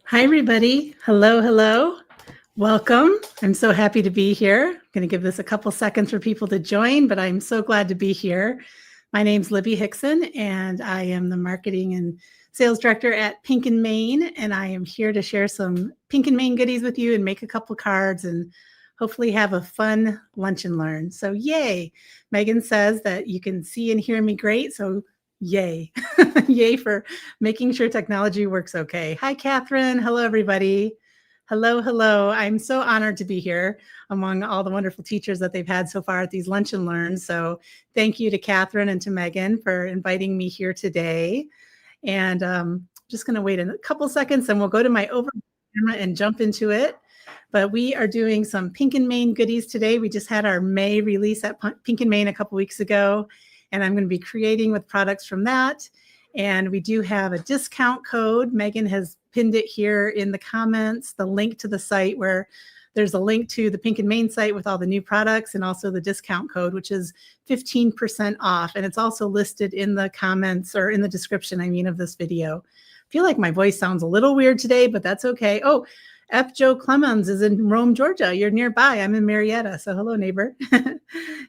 Hi, everybody. Hello, hello. Welcome. I'm so happy to be here. I'm going to give this a couple seconds for people to join, but I'm so glad to be here. My name's Libby Hickson, and I am the marketing and sales director at Pink and Main, and I am here to share some Pink and Main goodies with you and make a couple cards and hopefully have a fun lunch and learn. So yay. Megan says that you can see and hear me great, so yay. Yay for making sure technology works okay. Hi, Catherine. Hello, everybody. Hello, hello. I'm so honored to be here among all the wonderful teachers that they've had so far at these Lunch and Learns. So thank you to Catherine and to Megan for inviting me here today. And just going to wait a couple seconds and we'll go to my overhead camera and jump into it. But we are doing some Pink and Main goodies today. We just had our May release at Pink and Main a couple weeks ago, and I'm going to be creating with products from that. And we do have a discount code. Megan has pinned it here in the comments, the link to the site where there's a link to the Pink and Main site with all the new products and also the discount code, which is 15% off. And it's also listed in the comments or in the description, of this video. I feel like my voice sounds a little weird today, but that's okay. Oh, F. Joe Clemens is in Rome, Georgia. You're nearby. I'm in Marietta. So hello, neighbor.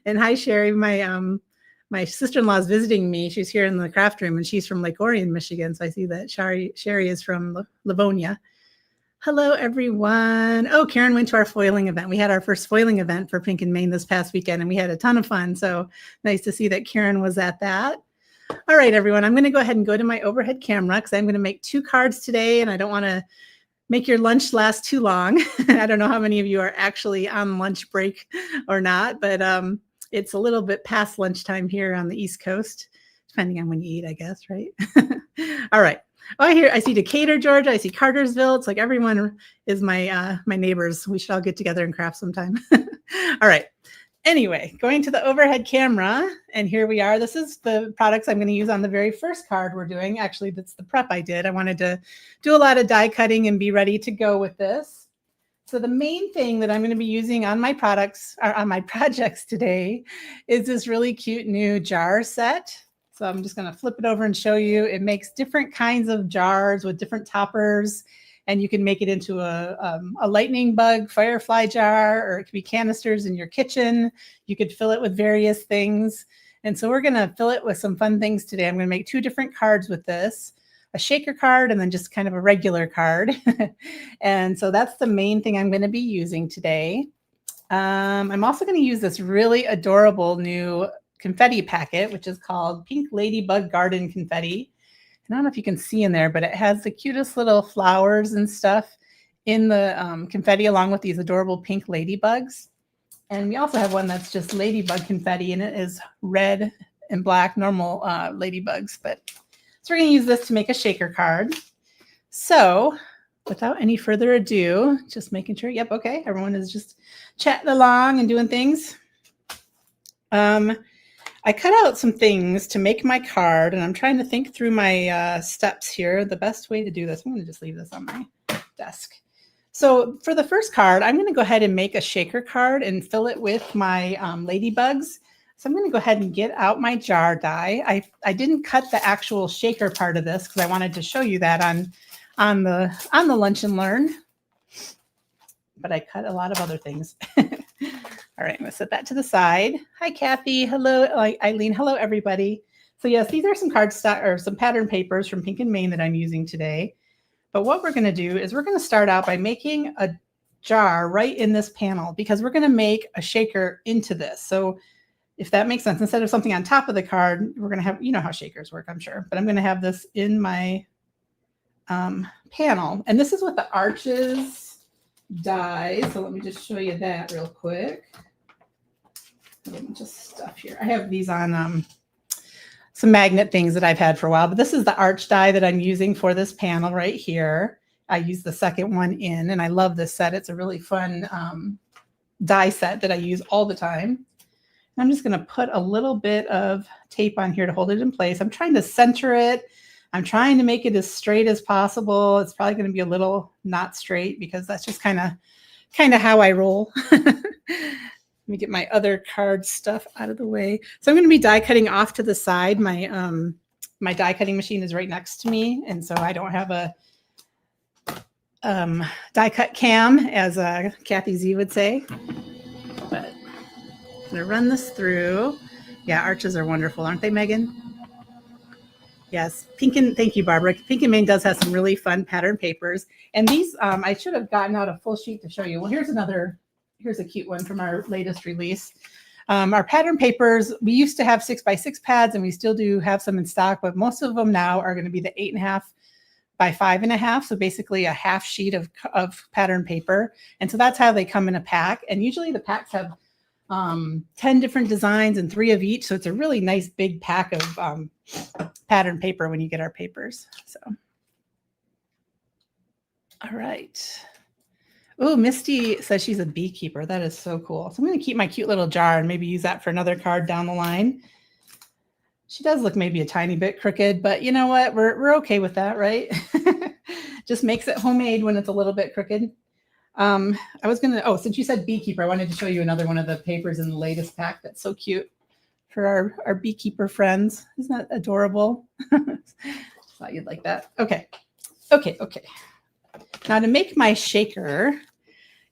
And hi, Sherry. My sister-in-law is visiting me. She's here in the craft room, and she's from Lake Orion, Michigan. So I see that Sherry is from Livonia. Hello, everyone. Oh, Karen went to our foiling event. We had our first foiling event for Pink and Main this past weekend, and we had a ton of fun. So nice to see that Karen was at that. All right, everyone. I'm going to go ahead and go to my overhead camera because I'm going to make 2 cards today, and I don't want to make your lunch last too long. I don't know how many of you are actually on lunch break or not, but it's a little bit past lunchtime here on the East Coast, depending on when you eat, I guess, right? All right. Oh, I see Decatur, Georgia. I see Cartersville. It's like everyone is my neighbors. We should all get together and craft sometime. All right. Anyway, going to the overhead camera, and here we are. This is the products I'm going to use on the very first card we're doing. Actually, that's the prep I did. I wanted to do a lot of die cutting and be ready to go with this. So the main thing that I'm going to be using on my products or on my projects today is this really cute new jar set. So I'm just going to flip it over and show you. It makes different kinds of jars with different toppers, and you can make it into a lightning bug firefly jar, or it could be canisters in your kitchen. You could fill it with various things. And so we're going to fill it with some fun things today. I'm going to make 2 different cards with this, a shaker card and then just kind of a regular card. And so that's the main thing I'm going to be using today. I'm also going to use this really adorable new confetti packet, which is called Pink Ladybug Garden Confetti. I don't know if you can see in there, but it has the cutest little flowers and stuff in the confetti along with these adorable pink ladybugs. And we also have one that's just ladybug confetti, and it is red and black, normal ladybugs. So we're going to use this to make a shaker card. So without any further ado, just making sure, yep, okay, everyone is just chatting along and doing things. I cut out some things to make my card, and I'm trying to think through my steps here. The best way to do this, I'm going to just leave this on my desk. So for the first card, I'm going to go ahead and make a shaker card and fill it with my ladybugs. So I'm going to go ahead and get out my jar die. I didn't cut the actual shaker part of this because I wanted to show you that on the Lunch and Learn, but I cut a lot of other things. All right, I'm going to set that to the side. Hi, Kathy. Hello, Eileen. Hello, everybody. So yes, these are some cardstock or some pattern papers from Pink and Main that I'm using today. But what we're going to do is we're going to start out by making a jar right in this panel because we're going to make a shaker into this. So if that makes sense, instead of something on top of the card, we're going to have, you know how shakers work, I'm sure. But I'm going to have this in my panel. And this is with the Arches die. So let me just show you that real quick. A bunch of stuff here. I have these on some magnet things that I've had for a while, but this is the arch die that I'm using for this panel right here. I use the second one in, and I love this set. It's a really fun die set that I use all the time. I'm just going to put a little bit of tape on here to hold it in place. I'm trying to center it. I'm trying to make it as straight as possible. It's probably going to be a little not straight because that's just kind of how I roll. Let me get my other card stuff out of the way. So I'm going to be die cutting off to the side. My die cutting machine is right next to me, and so I don't have a die cut cam, as Kathy Z would say. But I'm going to run this through. Yeah, arches are wonderful, aren't they, Megan? Yes, thank you, Barbara. Pink and Main does have some really fun pattern papers. And these, I should have gotten out a full sheet to show you. Well, here's a cute one from our latest release. Our pattern papers, we used to have 6x6 pads, and we still do have some in stock, but most of them now are going to be the 8.5 by 5.5. So basically a half sheet of pattern paper. And so that's how they come in a pack. And usually the packs have 10 different designs and 3 of each. So it's a really nice big pack of pattern paper when you get our papers. So, all right. Oh, Misty says she's a beekeeper. That is so cool. So I'm going to keep my cute little jar and maybe use that for another card down the line. She does look maybe a tiny bit crooked, but you know what? We're okay with that, right? Just makes it homemade when it's a little bit crooked. I was going to, since you said beekeeper, I wanted to show you another one of the papers in the latest pack that's so cute for our beekeeper friends. Isn't that adorable? Thought you'd like that. Okay. Now to make my shaker,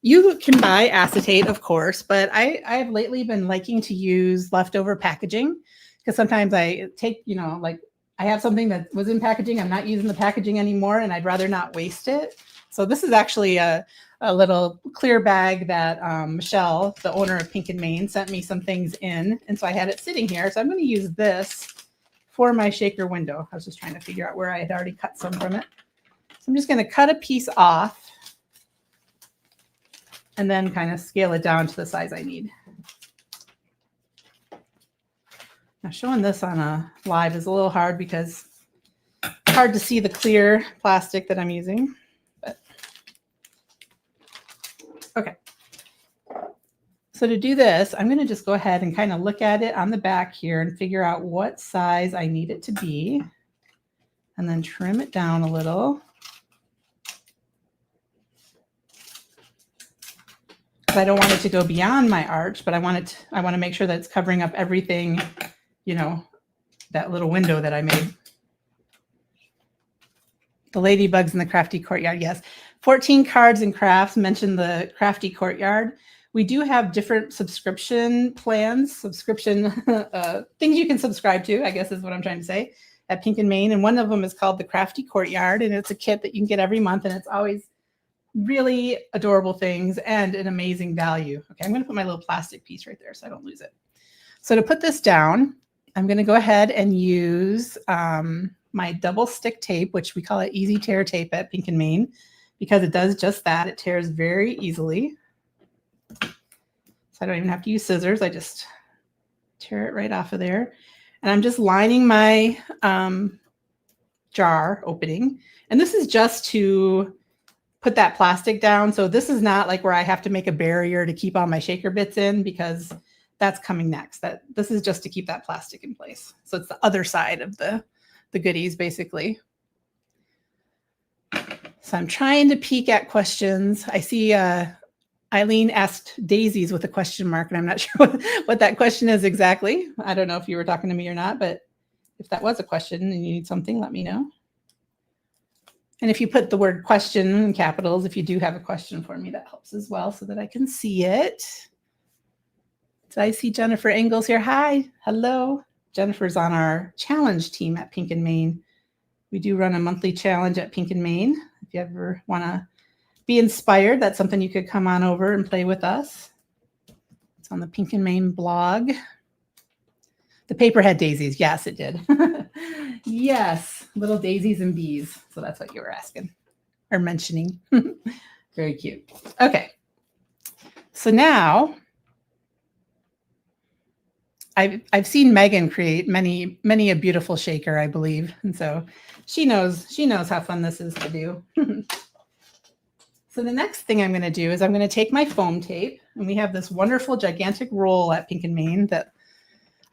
you can buy acetate, of course, but I've lately been liking to use leftover packaging, because sometimes I take, like I have something that was in packaging, I'm not using the packaging anymore, and I'd rather not waste it. So this is actually a little clear bag that Michelle, the owner of Pink and Main, sent me some things in. And so I had it sitting here. So I'm going to use this for my shaker window. I was just trying to figure out where I had already cut some from it. So I'm just going to cut a piece off and then kind of scale it down to the size I need. Now showing this on a live is a little hard because it's hard to see the clear plastic that I'm using. But okay. So to do this, I'm going to just go ahead and kind of look at it on the back here and figure out what size I need it to be, and then trim it down a little. I don't want it to go beyond my arch, but I want to make sure that it's covering up everything, that little window that I made. The Ladybugs in the Crafty Courtyard, yes. 14 Cards and Crafts mentioned the Crafty Courtyard. We do have different subscription plans, things you can subscribe to, I guess is what I'm trying to say, at Pink and Main. And one of them is called the Crafty Courtyard, and it's a kit that you can get every month, and it's always really adorable things and an amazing value. Okay, I'm going to put my little plastic piece right there so I don't lose it. So to put this down, I'm going to go ahead and use my double stick tape, which we call it Easy Tear Tape at Pink and Main, because it does just that. It tears very easily. So I don't even have to use scissors. I just tear it right off of there. And I'm just lining my jar opening. And this is just to put that plastic down. So this is not like where I have to make a barrier to keep all my shaker bits in, because that's coming next. This is just to keep that plastic in place. So it's the other side of the goodies, basically. So I'm trying to peek at questions. I see Eileen asked daisies with a question mark, and I'm not sure what that question is exactly. I don't know if you were talking to me or not, but if that was a question and you need something, let me know. And if you put the word question in capitals, if you do have a question for me, that helps as well so that I can see it. So I see Jennifer Engels here. Hi, hello. Jennifer's on our challenge team at Pink and Main. We do run a monthly challenge at Pink and Main. If you ever want to be inspired, that's something you could come on over and play with us. It's on the Pink and Main blog. The paper had daisies. Yes, it did. Yes, little daisies and bees. So that's what you were asking or mentioning. Very cute. Okay. So now I've seen Megan create many a beautiful shaker, I believe. And so she knows how fun this is to do. So the next thing I'm going to do is I'm going to take my foam tape, and we have this wonderful gigantic roll at Pink and Main that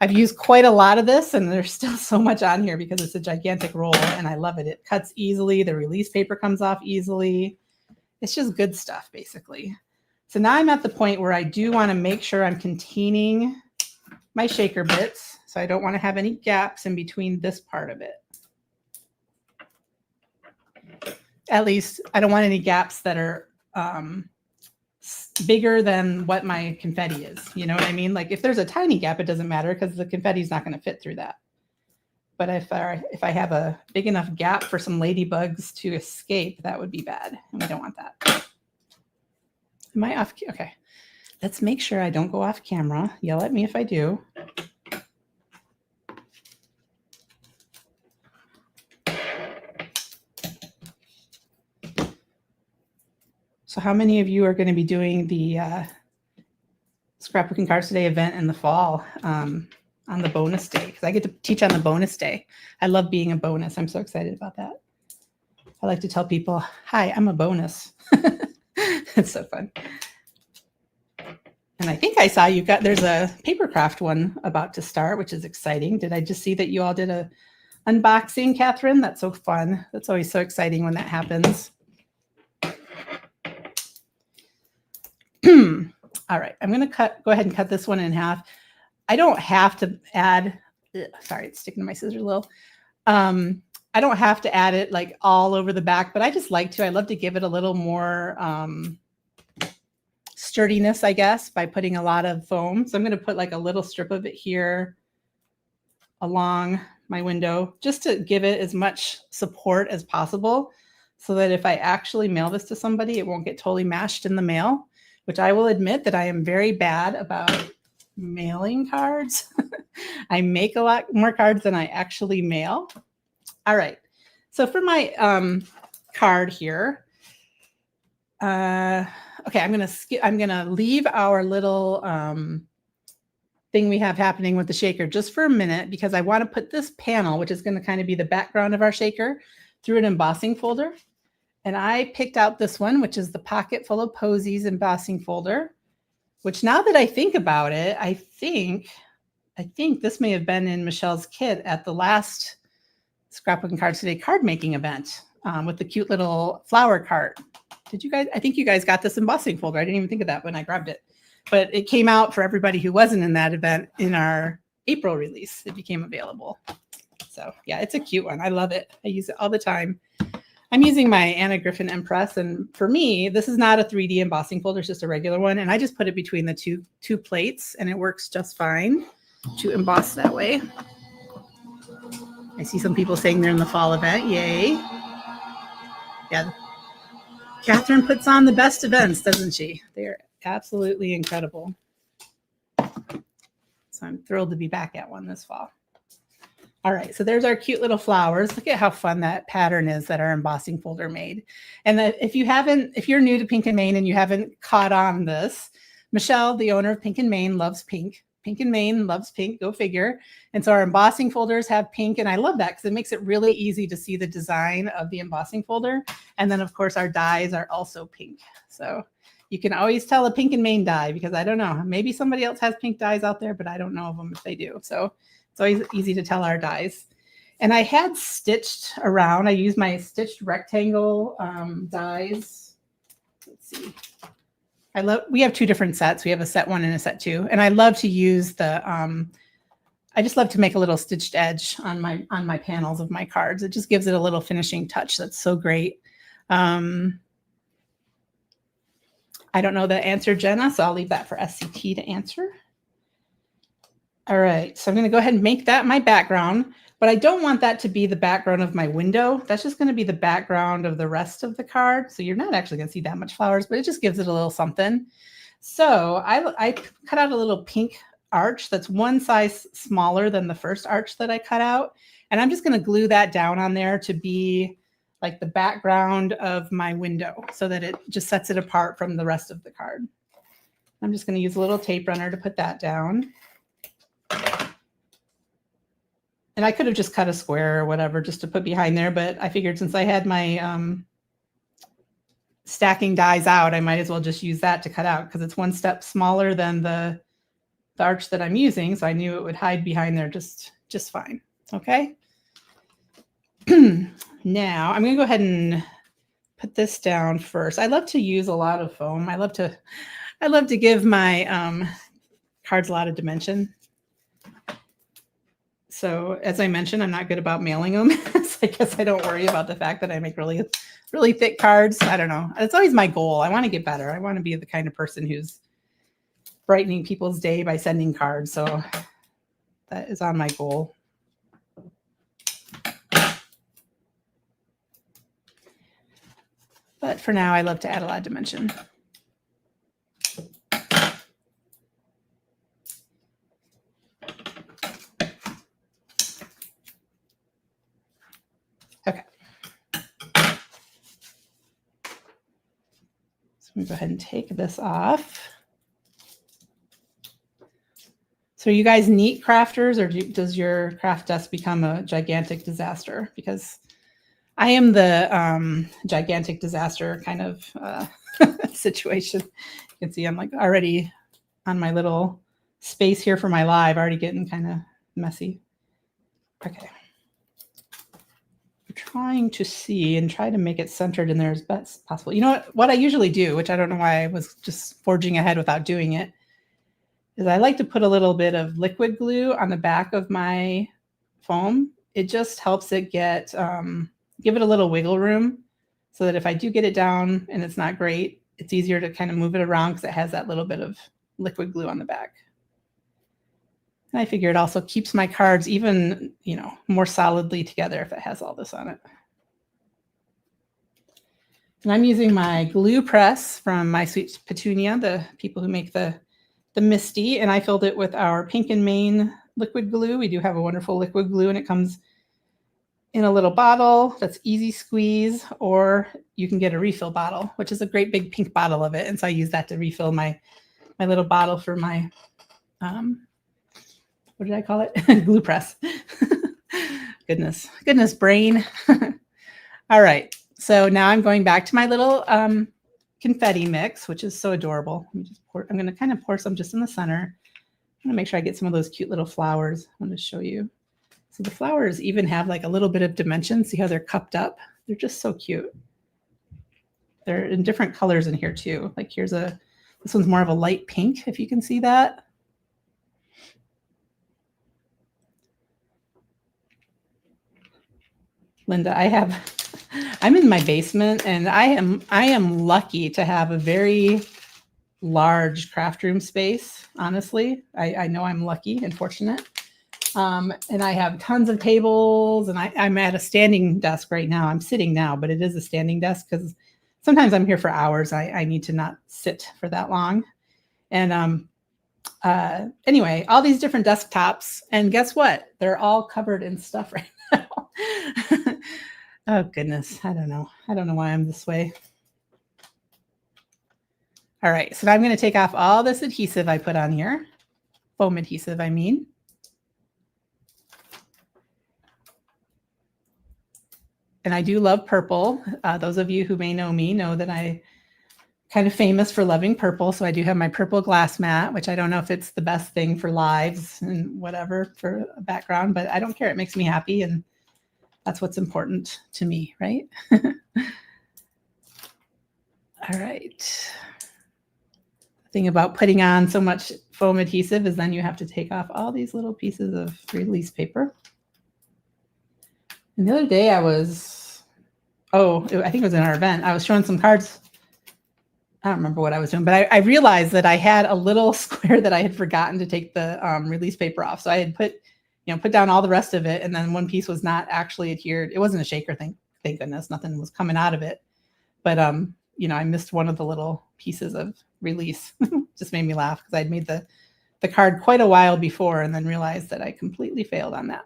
I've used quite a lot of this, and there's still so much on here because it's a gigantic roll and I love it. It cuts easily. The release paper comes off easily. It's just good stuff, basically. So now I'm at the point where I do want to make sure I'm containing my shaker bits. So I don't want to have any gaps in between this part of it. at least I don't want any gaps that are bigger than what my confetti is. You know what I mean? Like if there's a tiny gap, it doesn't matter because the confetti is not going to fit through that. But if I have a big enough gap for some ladybugs to escape, that would be bad. And we don't want that. Am I off? Okay. Let's make sure I don't go off camera. Yell at me if I do. So how many of you are going to be doing the Scrapbooking Cards Today event in the fall on the bonus day? Because I get to teach on the bonus day. I love being a bonus. I'm so excited about that. I like to tell people, hi, I'm a bonus. It's so fun. And I think I saw you got, there's a papercraft one about to start, which is exciting. Did I just see that you all did a unboxing, Catherine? That's so fun. That's always so exciting when that happens. All right, I'm going to go ahead and cut this one in half. I don't have to add, sorry, it's sticking to my scissors a little. I don't have to add it like all over the back, but I just like to. I love to give it a little more sturdiness, I guess, by putting a lot of foam. So I'm going to put like a little strip of it here along my window just to give it as much support as possible so that if I actually mail this to somebody, it won't get totally mashed in the mail, which I will admit that I am very bad about mailing cards. I make a lot more cards than I actually mail. All right. So for my card here, okay, I'm going to leave our little thing we have happening with the shaker just for a minute because I want to put this panel, which is going to kind of be the background of our shaker, through an embossing folder. And I picked out this one, which is the Pocket Full of Posies embossing folder, which now that I think about it, I think this may have been in Michelle's kit at the last Scrapbooking Cards Today card making event with the cute little flower cart. Did you guys? I think you guys got this embossing folder. I didn't even think of that when I grabbed it, but it came out for everybody who wasn't in that event in our April release. It became available. So yeah, it's a cute one. I love it. I use it all the time. I'm using my Anna Griffin Impress, and for me, this is not a 3D embossing folder. It's just a regular one, and I just put it between the two plates, and it works just fine to emboss that way. I see some people saying they're in the fall event. Yay. Yeah. Catherine puts on the best events, doesn't she? They're absolutely incredible. So I'm thrilled to be back at one this fall. All right, so there's our cute little flowers. Look at how fun that pattern is that our embossing folder made. And that if you're new to Pink and Main and you haven't caught on this, Michelle, the owner of Pink and Main, loves pink. Pink and Main loves pink, go figure. And so our embossing folders have pink, and I love that because it makes it really easy to see the design of the embossing folder. And then, of course, our dies are also pink. So you can always tell a Pink and Main die because I don't know, maybe somebody else has pink dies out there, but I don't know of them if they do. So it's always easy to tell our dies. And I had stitched around. I used my stitched rectangle dies. Let's see. We have two different sets. We have a set 1 and a set 2. And I love to use the, I just love to make a little stitched edge on my panels of my cards. It just gives it a little finishing touch. That's so great. I don't know the answer, Jenna, so I'll leave that for SCT to answer. All right, so I'm going to go ahead and make that my background, but I don't want that to be the background of my window. That's just going to be the background of the rest of the card. So you're not actually going to see that much flowers, but it just gives it a little something. So I cut out a little pink arch that's one size smaller than the first arch that I cut out. And I'm just going to glue that down on there to be like the background of my window so that it just sets it apart from the rest of the card. I'm just going to use a little tape runner to put that down. And I could have just cut a square or whatever just to put behind there, but I figured since I had my stacking dies out, I might as well just use that to cut out because it's one step smaller than the arch that I'm using. So I knew it would hide behind there just fine. Okay. Now I'm going to go ahead and put this down first. I love to use a lot of foam. I love to give my cards a lot of dimension. So as I mentioned, I'm not good about mailing them. So I guess I don't worry about the fact that I make really, really thick cards. I don't know. It's always my goal. I want to get better. I want to be the kind of person who's brightening people's day by sending cards. So that is on my goal. But for now, I love to add a lot of dimension. Okay. So I'm going to go ahead and take this off. So are you guys neat crafters, or does your craft desk become a gigantic disaster? Because I am the gigantic disaster kind of situation. You can see I'm like already on my little space here for my live, already getting kind of messy. Okay. I'm trying to see and try to make it centered in there as best possible. You know what I usually do, which I don't know why I was just forging ahead without doing it, is I like to put a little bit of liquid glue on the back of my foam. It just helps it get, give it a little wiggle room so that if I do get it down and it's not great, it's easier to kind of move it around because it has that little bit of liquid glue on the back. And I figure it also keeps my cards even, you know, more solidly together if it has all this on it. And I'm using my glue press from My Sweet Petunia, the people who make the Misty, and I filled it with our Pink and Main liquid glue. We do have a wonderful liquid glue, and it comes in a little bottle that's easy squeeze, or you can get a refill bottle, which is a great big pink bottle of it. And so I use that to refill my little bottle for my, what did I call it? Glue press. Goodness brain. All right. So now I'm going back to my little confetti mix, which is so adorable. Let me just pour, I'm going to kind of pour some just in the center. I'm going to make sure I get some of those cute little flowers. I'm going to show you. So the flowers even have like a little bit of dimension. See how they're cupped up? They're just so cute. They're in different colors in here too. Like here's this one's more of a light pink, if you can see that. Linda, I'm in my basement, and I am lucky to have a very large craft room space. Honestly, I know I'm lucky and fortunate. And I have tons of tables, and I'm at a standing desk right now. I'm sitting now, but it is a standing desk because sometimes I'm here for hours. I need to not sit for that long. And anyway, all these different desktops, and guess what? They're all covered in stuff right now. Oh goodness, I don't know why I'm this way. All right, so now I'm going to take off all this adhesive I put on here, foam adhesive, I mean. And I do love purple. Those of you who may know me know that I'm kind of famous for loving purple. So I do have my purple glass mat, which I don't know if it's the best thing for lives and whatever for a background, but I don't care. It makes me happy, and that's what's important to me, right? All right. The thing about putting on so much foam adhesive is then you have to take off all these little pieces of release paper. And the other day I think it was in our event, I was showing some cards. I don't remember what I was doing, but I realized that I had a little square that I had forgotten to take the release paper off. So I had put down all the rest of it, and then one piece was not actually adhered. It wasn't a shaker thing, thank goodness. Nothing was coming out of it. But I missed one of the little pieces of release. Just made me laugh because I'd made the card quite a while before and then realized that I completely failed on that.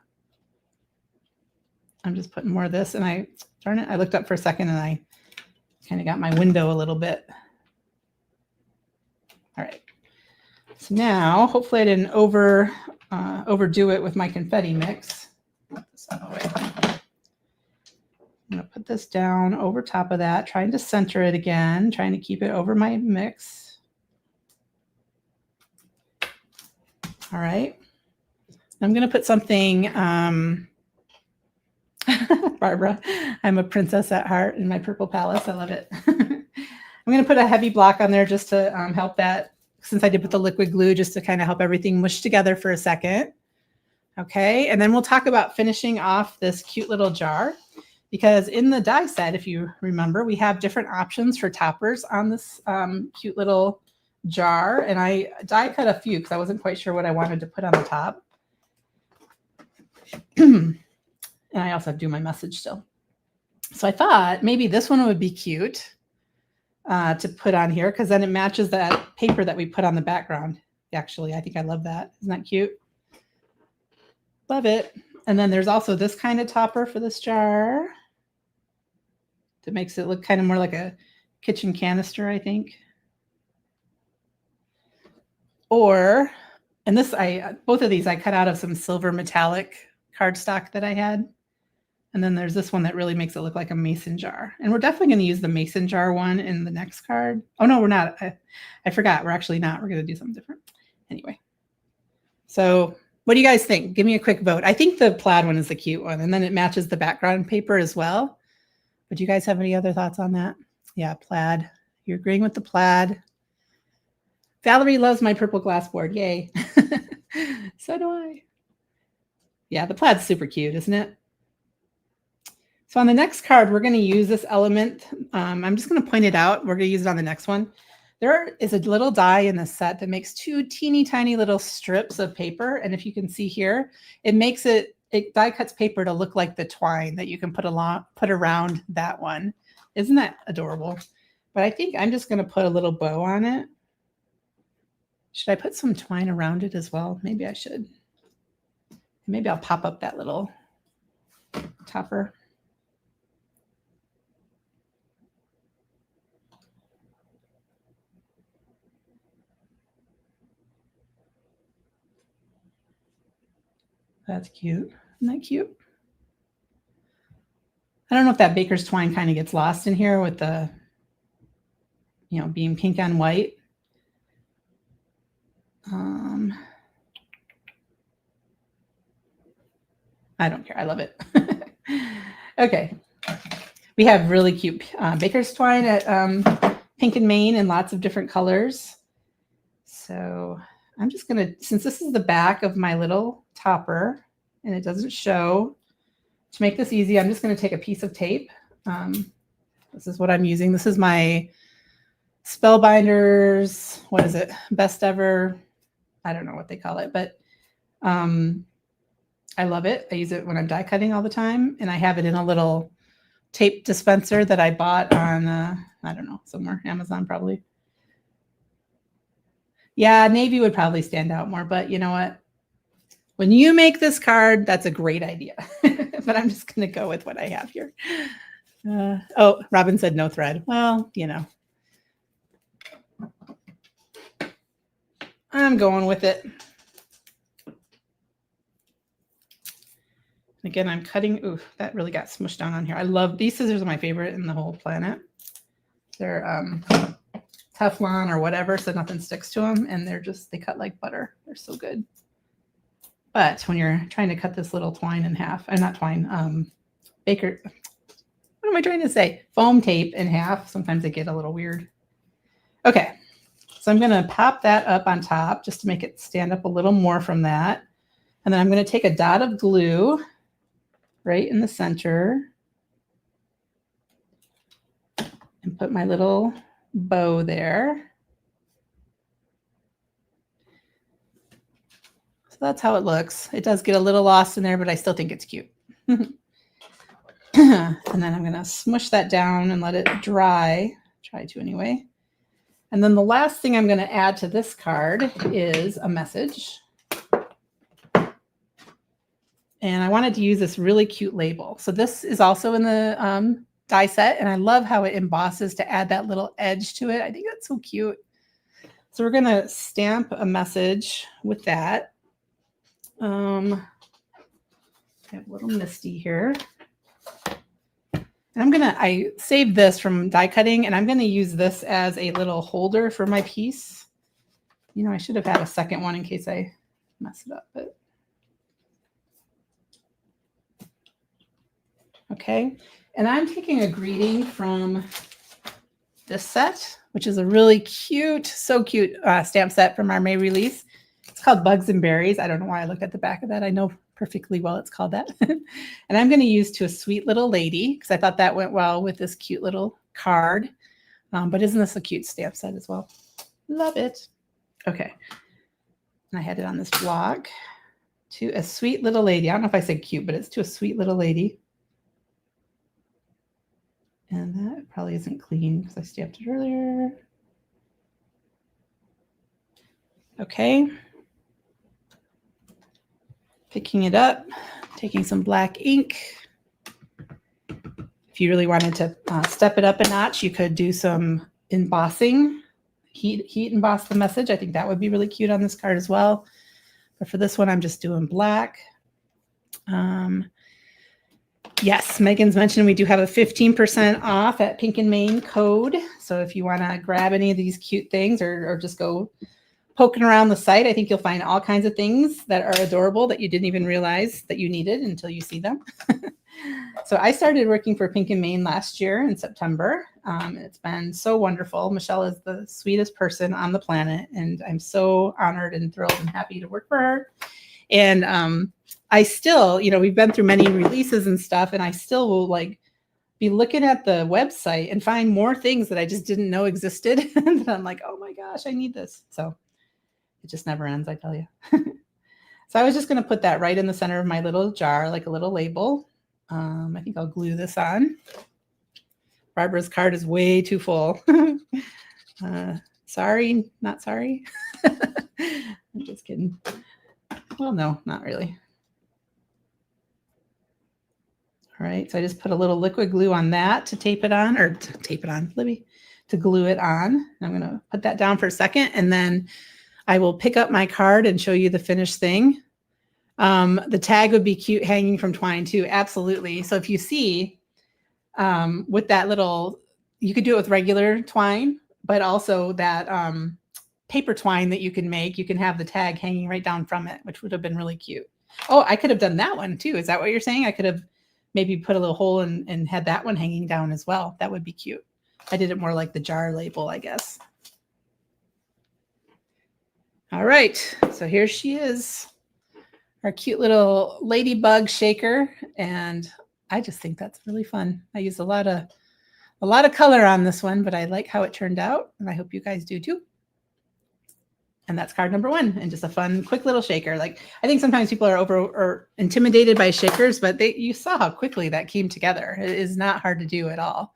I'm just putting more of this, and I looked up for a second and I kind of got my window a little bit. All right. So now, hopefully I didn't overdo it with my confetti mix. Put this out of the way. I'm going to put this down over top of that, trying to center it again, trying to keep it over my mix. All right. I'm going to put something, Barbara, I'm a princess at heart in my purple palace. I love it. I'm going to put a heavy block on there just to help that, since I did put the liquid glue, just to kind of help everything mush together for a second. Okay, and then we'll talk about finishing off this cute little jar, because in the die set, if you remember, we have different options for toppers on this cute little jar, and I die cut a few because I wasn't quite sure what I wanted to put on the top. And I also do my message still. So I thought maybe this one would be cute to put on here, because then it matches that paper that we put on the background. Actually, I think I love that. Isn't that cute? Love it. And then there's also this kind of topper for this jar that makes it look kind of more like a kitchen canister, I think. Or, and this, both of these I cut out of some silver metallic cardstock that I had. And then there's this one that really makes it look like a mason jar. And we're definitely going to use the mason jar one in the next card. Oh, no, we're not. I forgot. We're actually not. We're going to do something different. Anyway. So what do you guys think? Give me a quick vote. I think the plaid one is the cute one. And then it matches the background paper as well. But do you guys have any other thoughts on that? Yeah, plaid. You're agreeing with the plaid. Valerie loves my purple glass board. Yay. So do I. Yeah, the plaid's super cute, isn't it? So on the next card, we're going to use this element. I'm just going to point it out. We're going to use it on the next one. There is a little die in the set that makes two teeny tiny little strips of paper. And if you can see here, it makes it die cuts paper to look like the twine that you can put around that one. Isn't that adorable? But I think I'm just going to put a little bow on it. Should I put some twine around it as well? Maybe I should. Maybe I'll pop up that little topper. That's cute. Isn't that cute? I don't know if that baker's twine kind of gets lost in here with the, being pink on white. I don't care. I love it. Okay. We have really cute baker's twine at Pink and Maine in lots of different colors. So I'm just going to, since this is the back of my little topper and it doesn't show, to make this easy, I'm just going to take a piece of tape. This is what I'm using. This is my Spellbinders, what is it? Best ever. I don't know what they call it, but I love it. I use it when I'm die cutting all the time. And I have it in a little tape dispenser that I bought on, I don't know, somewhere, Amazon probably. Yeah, navy would probably stand out more, but you know what? When you make this card, that's a great idea. But I'm just going to go with what I have here. Oh, Robin said no thread. Well, I'm going with it. Again, I'm cutting. Ooh, that really got smushed down on here. I love these scissors. Are my favorite in the whole planet. They're Teflon or whatever, so nothing sticks to them, and they cut like butter. They're so good. But when you're trying to cut this little twine in half, not twine, what am I trying to say? Foam tape in half. Sometimes they get a little weird. Okay, so I'm going to pop that up on top just to make it stand up a little more from that. And then I'm going to take a dot of glue right in the center and put my little bow there. So that's how it looks. It does get a little lost in there, but I still think it's cute. And then I'm going to smush that down and let it dry. Try to anyway. And then the last thing I'm going to add to this card is a message. And I wanted to use this really cute label. So this is also in the die set, and I love how it embosses to add that little edge to it. I think that's so cute. So we're going to stamp a message with that. I have a little misty here. And I saved this from die cutting, and I'm going to use this as a little holder for my piece. I should have had a second one in case I mess it up, but. Okay, and I'm taking a greeting from this set, which is a really cute, so cute stamp set from our May release. It's It's called Bugs and Berries. I don't know why I looked at the back of that. I know perfectly well it's called that. And I'm going to use To a Sweet Little Lady because I thought that went well with this cute little card. But isn't this a cute stamp set as well? Love it. Okay. And I had it on this block. To a Sweet Little Lady. I don't know if I said cute, but it's To a Sweet Little Lady. And that probably isn't clean because I stamped it earlier. Okay. Picking it up, taking some black ink. If you really wanted to step it up a notch, you could do some embossing, heat emboss the message. I think that would be really cute on this card as well. But for this one, I'm just doing black. Yes, Megan's mentioned we do have a 15% off at Pink and Main code. So if you want to grab any of these cute things or just go poking around the site, I think you'll find all kinds of things that are adorable that you didn't even realize that you needed until you see them. So I started working for Pink and Main last year in September. It's been so wonderful. Michelle is the sweetest person on the planet, and I'm so honored and thrilled and happy to work for her. And I still, we've been through many releases and stuff, and I still will be looking at the website and find more things that I just didn't know existed. And I'm like, oh my gosh, I need this. So it just never ends, I tell you. So I was just going to put that right in the center of my little jar, like a little label. I think I'll glue this on. Barbara's card is way too full. Sorry, not sorry. I'm just kidding. Well, no, not really. All right, so I just put a little liquid glue on that to tape it on, or to tape it on, Libby, to glue it on. I'm going to put that down for a second, and then I will pick up my card and show you the finished thing. The tag would be cute hanging from twine too. Absolutely. So if you see with that little, you could do it with regular twine, but also that paper twine that you can make, you can have the tag hanging right down from it, which would have been really cute. Oh, I could have done that one too. Is that what you're saying? I could have maybe put a little hole and had that one hanging down as well. That would be cute. I did it more like the jar label, I guess. All right, so here she is, our cute little ladybug shaker, and I just think that's really fun. I used a lot of color on this one, but I like how it turned out, and I hope you guys do too. And that's card number 1, and just a fun, quick little shaker. I think sometimes people are or intimidated by shakers, but you saw how quickly that came together. It is not hard to do at all.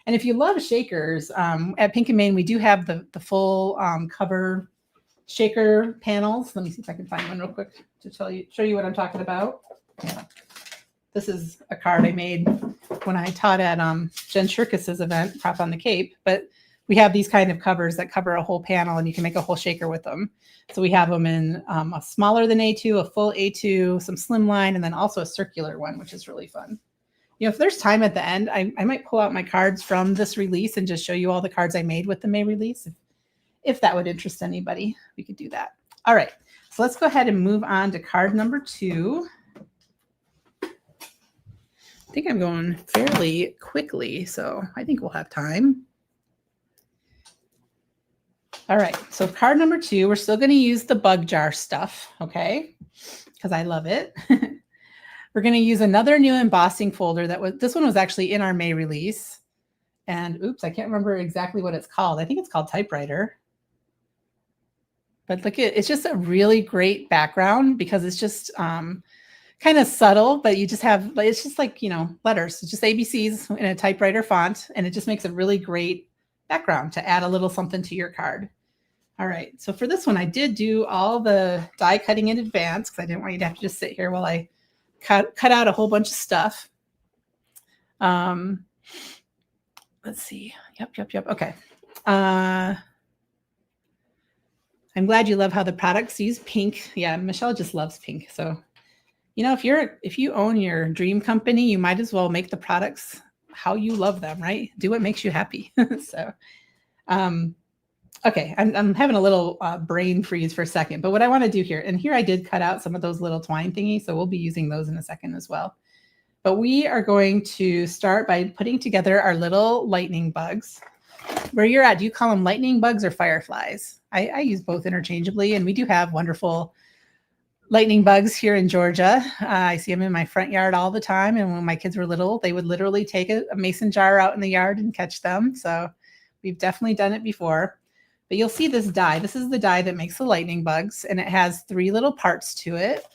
And if you love shakers, at Pink and Main, we do have the full cover shaker panels. Let me see if I can find one real quick to show you what I'm talking about. This is a card I made when I taught at Jen Shirkus's event, Prop on the Cape. But we have these kind of covers that cover a whole panel, and you can make a whole shaker with them. So we have them in a smaller than A2, a full A2, some slimline, and then also a circular one, which is really fun. If there's time at the end, I might pull out my cards from this release and just show you all the cards I made with the May release. If that would interest anybody, we could do that. All right, so let's go ahead and move on to card number 2. I think I'm going fairly quickly, so I think we'll have time. All right, so card number 2, we're still going to use the bug jar stuff, okay? Because I love it. We're going to use another new embossing folder this one was actually in our May release. And oops, I can't remember exactly what it's called. I think it's called Typewriter. But look, it's just a really great background because it's just kind of subtle, but you just have, it's just like, letters. It's just ABCs in a typewriter font, and it just makes a really great background to add a little something to your card. All right, so for this one, I did do all the die cutting in advance because I didn't want you to have to just sit here while I cut out a whole bunch of stuff. Let's see. Yep. Okay. I'm glad you love how the products use pink. Yeah, Michelle just loves pink. So, if you own your dream company, you might as well make the products how you love them, right? Do what makes you happy. So, okay, I'm having a little brain freeze for a second, but what I want to do here, and here I did cut out some of those little twine thingies, so we'll be using those in a second as well. But we are going to start by putting together our little lightning bugs. Where you're at, do you call them lightning bugs or fireflies? I use both interchangeably, and we do have wonderful lightning bugs here in Georgia. I see them in my front yard all the time. And when my kids were little, they would literally take a mason jar out in the yard and catch them. So we've definitely done it before. But you'll see this die. This is the die that makes the lightning bugs, and it has 3 little parts to it.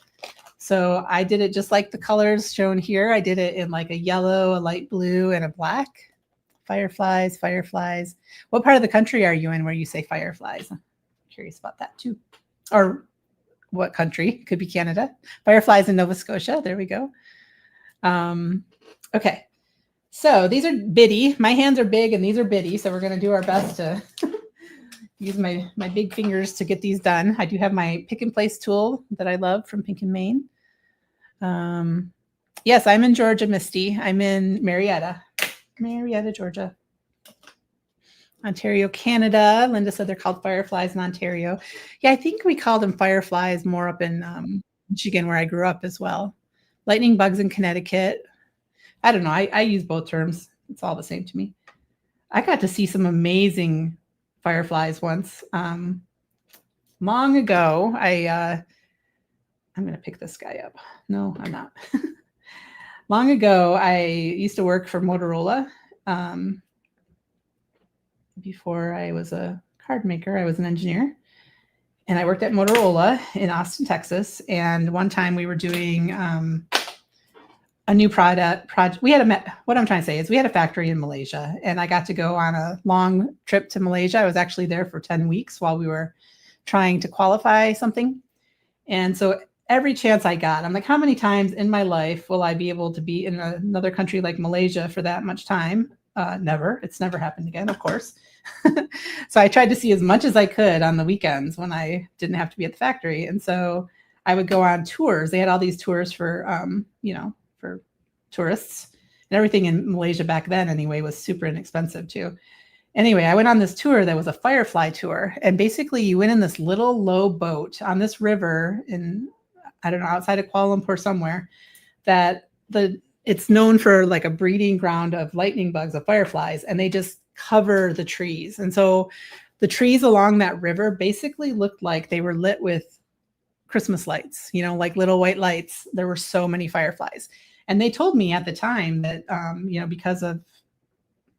So I did it just like the colors shown here. I did it in like a yellow, a light blue, and a black. Fireflies, fireflies. What part of the country are you in where you say fireflies? I'm curious about that too. Or what country? Could be Canada. Fireflies in Nova Scotia. There we go. Okay. So these are bitty. My hands are big and these are bitty. So we're going to do our best to use my big fingers to get these done. I do have my pick and place tool that I love from Pink and Maine. Yes, I'm in Georgia, Misty. I'm in Marietta, Georgia. Ontario, Canada. Linda said they're called fireflies in Ontario. Yeah, I think we call them fireflies more up in Michigan, where I grew up as well. Lightning bugs in Connecticut. I don't know. I use both terms. It's all the same to me. I got to see some amazing fireflies once. Long ago, I'm going to pick this guy up. No, I'm not. Long ago, I used to work for Motorola. Before I was a card maker, I was an engineer. And I worked at Motorola in Austin, Texas. And one time we were doing a new project. What I'm trying to say is we had a factory in Malaysia, and I got to go on a long trip to Malaysia. I was actually there for 10 weeks while we were trying to qualify something. And so every chance I got, I'm like, how many times in my life will I be able to be in another country like Malaysia for that much time? Never. It's never happened again, of course. So I tried to see as much as I could on the weekends when I didn't have to be at the factory. And so I would go on tours. They had all these tours for, for tourists, and everything in Malaysia back then anyway was super inexpensive too. Anyway, I went on this tour that was a firefly tour. And basically you went in this little low boat on this river in, I don't know, outside of Kuala Lumpur somewhere, that it's known for like a breeding ground of lightning bugs, of fireflies, and they just cover the trees. And so the trees along that river basically looked like they were lit with Christmas lights, like little white lights. There were so many fireflies. And they told me at the time that, because of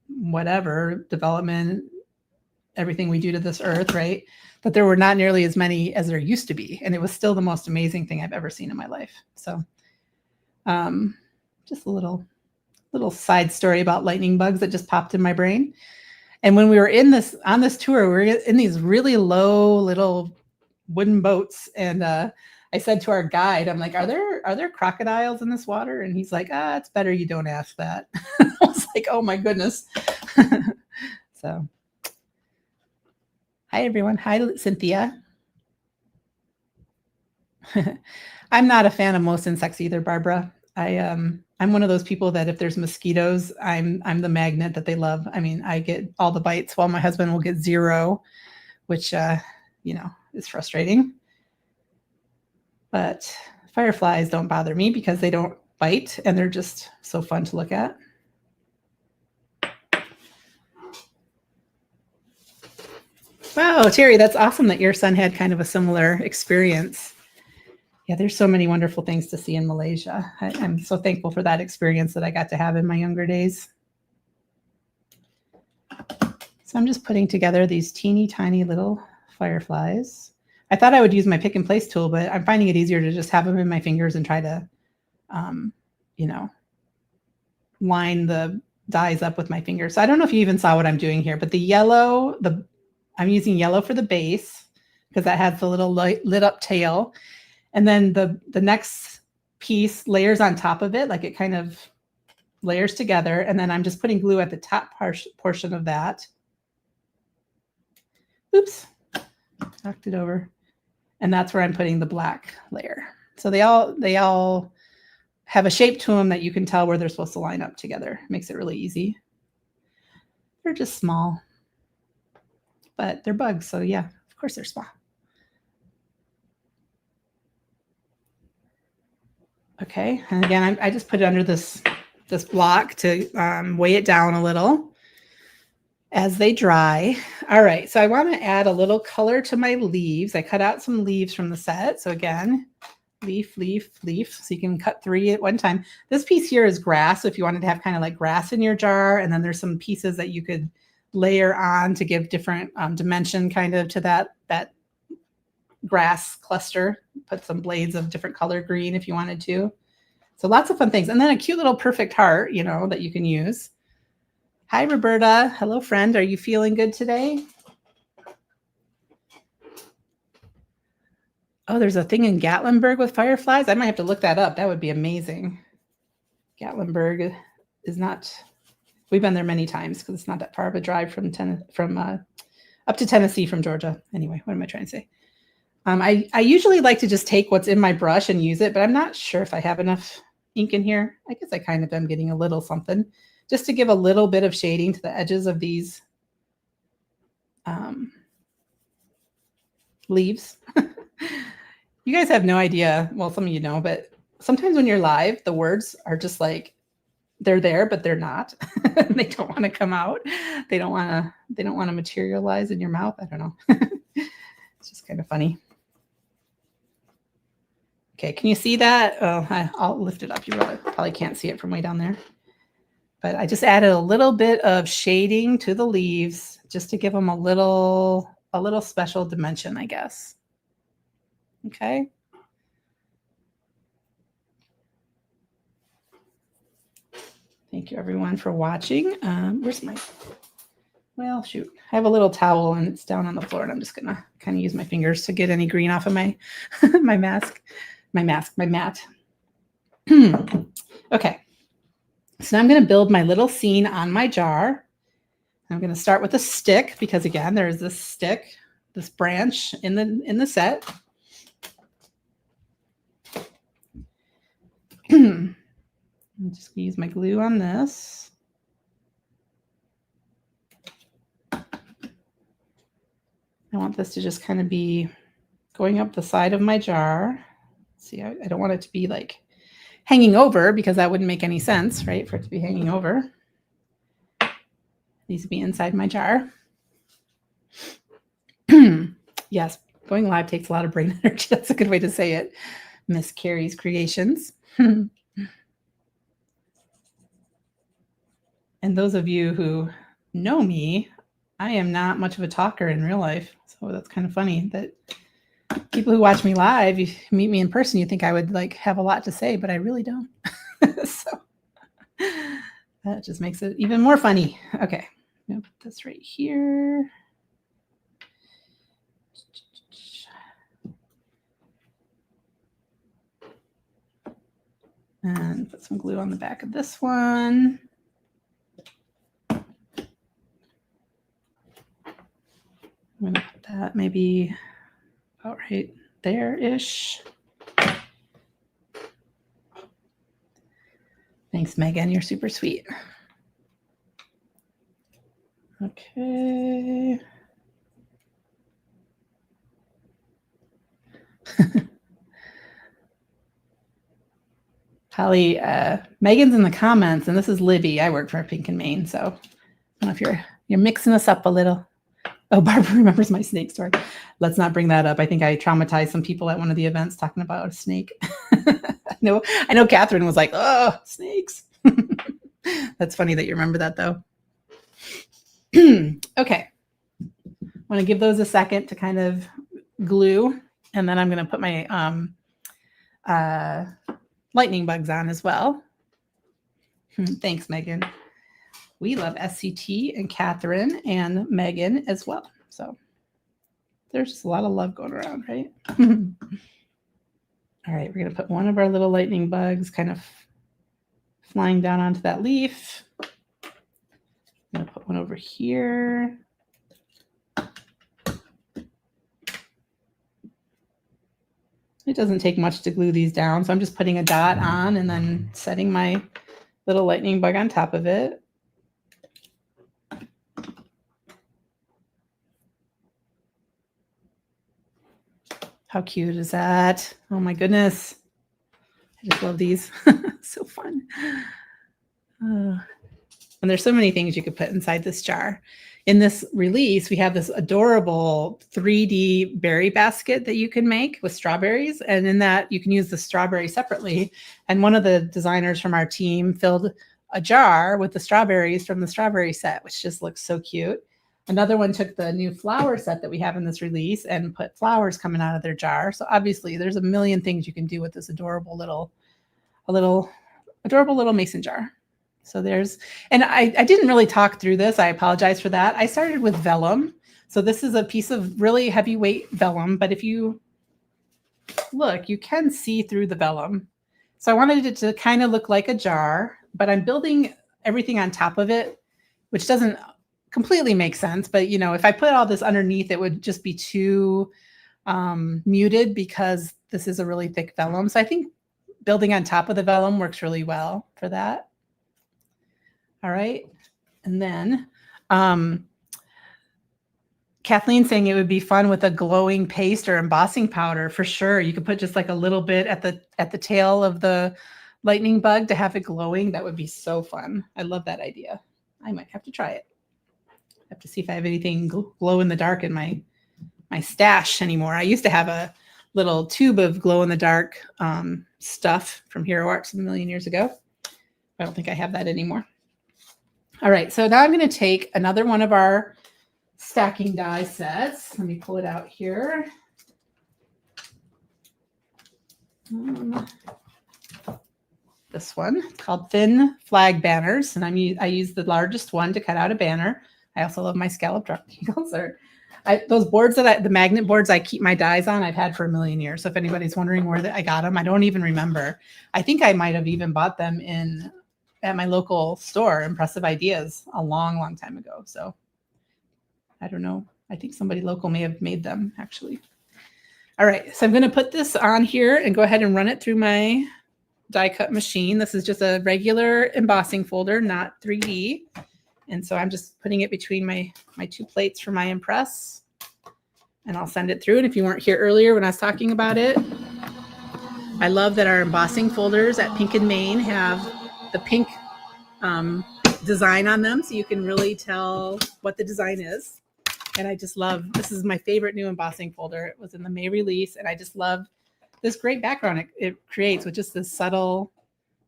whatever development, everything we do to this earth, right, that there were not nearly as many as there used to be. And it was still the most amazing thing I've ever seen in my life. So just a little side story about lightning bugs that just popped in my brain. And when we were on this tour, we were in these really low little wooden boats. And I said to our guide, I'm like, are there crocodiles in this water? And he's like, it's better you don't ask that. I was like, oh my goodness. So, hi everyone. Hi, Cynthia. I'm not a fan of most insects either, Barbara. I'm one of those people that if there's mosquitoes, I'm the magnet that they love. I mean, I get all the bites while my husband will get 0, which, is frustrating. But fireflies don't bother me because they don't bite and they're just so fun to look at. Wow, Terry, that's awesome that your son had kind of a similar experience. Yeah, there's so many wonderful things to see in Malaysia. I'm so thankful for that experience that I got to have in my younger days. So I'm just putting together these teeny tiny little fireflies. I thought I would use my pick and place tool, but I'm finding it easier to just have them in my fingers and try to, line the dies up with my fingers. So I don't know if you even saw what I'm doing here, but I'm using yellow for the base because that has the little lit up tail. And then the next piece layers on top of it, like it kind of layers together. And then I'm just putting glue at the top portion of that. Oops, knocked it over. And that's where I'm putting the black layer. So they all have a shape to them that you can tell where they're supposed to line up together. Makes it really easy. They're just small, but they're bugs. So yeah, of course they're small. Okay, and again, I just put it under this block to weigh it down a little. as they dry. All right, so I want to add a little color to my leaves. I cut out some leaves from the set. So again, leaf, leaf, leaf. So you can cut 3 at one time. This piece here is grass. So if you wanted to have kind of like grass in your jar, and then there's some pieces that you could layer on to give different dimension kind of to that grass cluster. Put some blades of different color green if you wanted to. So lots of fun things. And then a cute little perfect heart, you know, that you can use. Hi, Roberta. Hello, friend. Are you feeling good today? Oh, there's a thing in Gatlinburg with fireflies. I might have to look that up. That would be amazing. Gatlinburg is not, we've been there many times because it's not that far of a drive from up to Tennessee from Georgia. Anyway, what am I trying to say? I usually like to just take what's in my brush and use it, but I'm not sure if I have enough ink in here. I guess I kind of am getting a little something just to give a little bit of shading to the edges of these leaves. You guys have no idea. Well, some of you know, but sometimes when you're live, the words are just like, they're there, but they're not. They don't want to come out. They don't want to materialize in your mouth. I don't know. It's just kind of funny. Okay, can you see that? Oh, I'll lift it up. You probably can't see it from way down there. But I just added a little bit of shading to the leaves just to give them a little special dimension, I guess. Okay. Thank you, everyone, for watching. Where's my... Well, shoot. I have a little towel, and it's down on the floor, and I'm just going to kind of use my fingers to get any green off of my my mat. Okay. So now I'm going to build my little scene on my jar. I'm going to start with a stick because, again, there's this stick, this branch in the set. I'm just going to use my glue on this. I want this to just kind of be going up the side of my jar. See, I don't want it to be like hanging over because that wouldn't make any sense, right? For it to be hanging over. It needs to be inside my jar. Yes, going live takes a lot of brain energy. That's a good way to say it. Miss Carrie's Creations. And those of you who know me, I am not much of a talker in real life. So that's kind of funny that people who watch me live, you meet me in person, you think I would like have a lot to say, but I really don't. So that just makes it even more funny. Okay, I'm gonna put this right here. And put some glue on the back of this one. I'm going to put that maybe about right there-ish. Thanks, Megan. You're super sweet. Okay. Holly, Megan's in the comments, and this is Libby. I work for Pink and Maine, so I don't know if you're mixing us up a little. Oh, Barbara remembers my snake story. Let's not bring that up. I think I traumatized some people at one of the events talking about a snake. I know Catherine was like, oh, snakes. That's funny that you remember that, though. Okay. I want to give those a second to kind of glue, and then I'm going to put my lightning bugs on as well. Thanks, Megan. We love SCT and Catherine and Megan as well. So there's just a lot of love going around, right? All right, we're going to put one of our little lightning bugs kind of flying down onto that leaf. I'm going to put one over here. It doesn't take much to glue these down, so I'm just putting a dot on and then setting my little lightning bug on top of it. How cute is that? Oh my goodness. I just love these. So fun. And there's so many things you could put inside this jar. In this release, we have this adorable 3D berry basket that you can make with strawberries. And in that, you can use the strawberry separately. And one of the designers from our team filled a jar with the strawberries from the strawberry set, which just looks so cute. Another one took the new flower set that we have in this release and put flowers coming out of their jar. So obviously, there's a million things you can do with this adorable little mason jar. So there's, and I didn't really talk through this. I apologize for that. I started with vellum. So this is a piece of really heavyweight vellum, but if you look, you can see through the vellum. So I wanted it to kind of look like a jar, but I'm building everything on top of it, which doesn't completely make sense. But, you know, if I put all this underneath, it would just be too muted because this is a really thick vellum. So I think building on top of the vellum works really well for that. All right. And then Kathleen saying it would be fun with a glowing paste or embossing powder for sure. You could put just like a little bit at the tail of the lightning bug to have it glowing. That would be so fun. I love that idea. I might have to try it. I have to see if I have anything glow in the dark in my stash anymore. I used to have a little tube of glow in the dark stuff from Hero Arts a million years ago. I don't think I have that anymore. All right, so now I'm going to take another one of our stacking die sets. Let me pull it out here. This one, it's called Thin Flag Banners, and I use the largest one to cut out a banner. I also love my scalloped rectangles. Those boards the magnet boards I keep my dies on, I've had for a million years. So if anybody's wondering where I got them, I don't even remember. I think I might have even bought them at my local store, Impressive Ideas, a long, long time ago. So I don't know. I think somebody local may have made them, actually. All right, so I'm going to put this on here and go ahead and run it through my die cut machine. This is just a regular embossing folder, not 3D. And so I'm just putting it between my two plates for my impress. And I'll send it through. And if you weren't here earlier when I was talking about it, I love that our embossing folders at Pink and Main have the pink design on them, so you can really tell what the design is. And I just love, this is my favorite new embossing folder. It was in the May release, and I just love this great background it creates with just this subtle,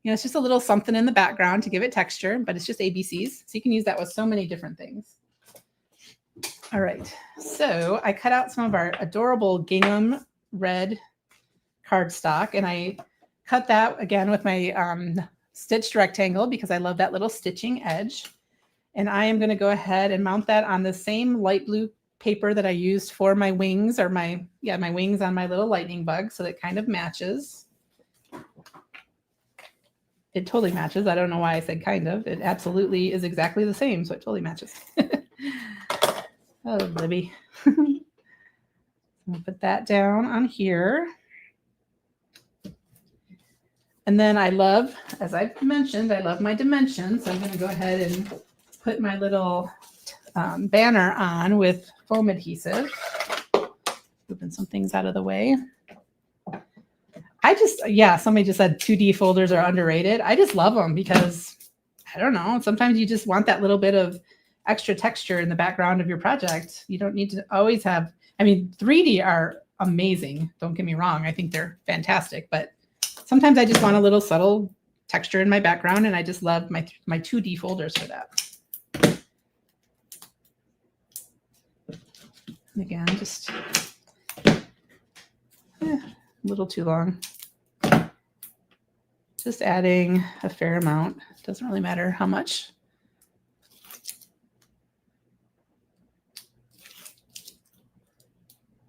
you know, it's just a little something in the background to give it texture, but it's just ABCs. So you can use that with so many different things. All right, so I cut out some of our adorable gingham red cardstock, and I cut that again with my stitched rectangle because I love that little stitching edge. And I am going to go ahead and mount that on the same light blue paper that I used for my wings, or my wings on my little lightning bug, so that kind of matches. It totally matches. I don't know why I said kind of. It absolutely is exactly the same, so it totally matches. Oh, Libby. I'll put that down on here. And then I love, as I've mentioned, I love my dimensions. So I'm going to go ahead and put my little banner on with foam adhesive. Moving some things out of the way. Somebody just said 2D folders are underrated. I just love them because, I don't know, sometimes you just want that little bit of extra texture in the background of your project. You don't need to always have, 3D are amazing. Don't get me wrong. I think they're fantastic, but sometimes I just want a little subtle texture in my background, and I just love my 2D folders for that. And again, just a little too long. Just adding a fair amount. Doesn't really matter how much.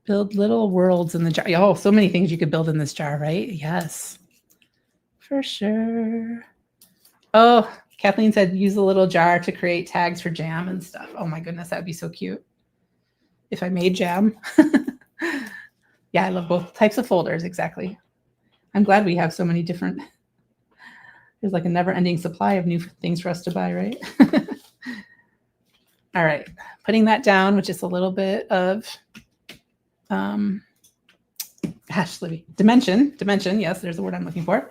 Build little worlds in the jar. Oh, so many things you could build in this jar, right? Yes, for sure. Oh, Kathleen said use a little jar to create tags for jam and stuff. Oh my goodness, that would be so cute. If I made jam. Yeah, I love both types of folders, exactly. I'm glad we have so many different, there's like a never-ending supply of new things for us to buy, right? All right, putting that down with just a little bit of, Libby, dimension, yes, there's the word I'm looking for.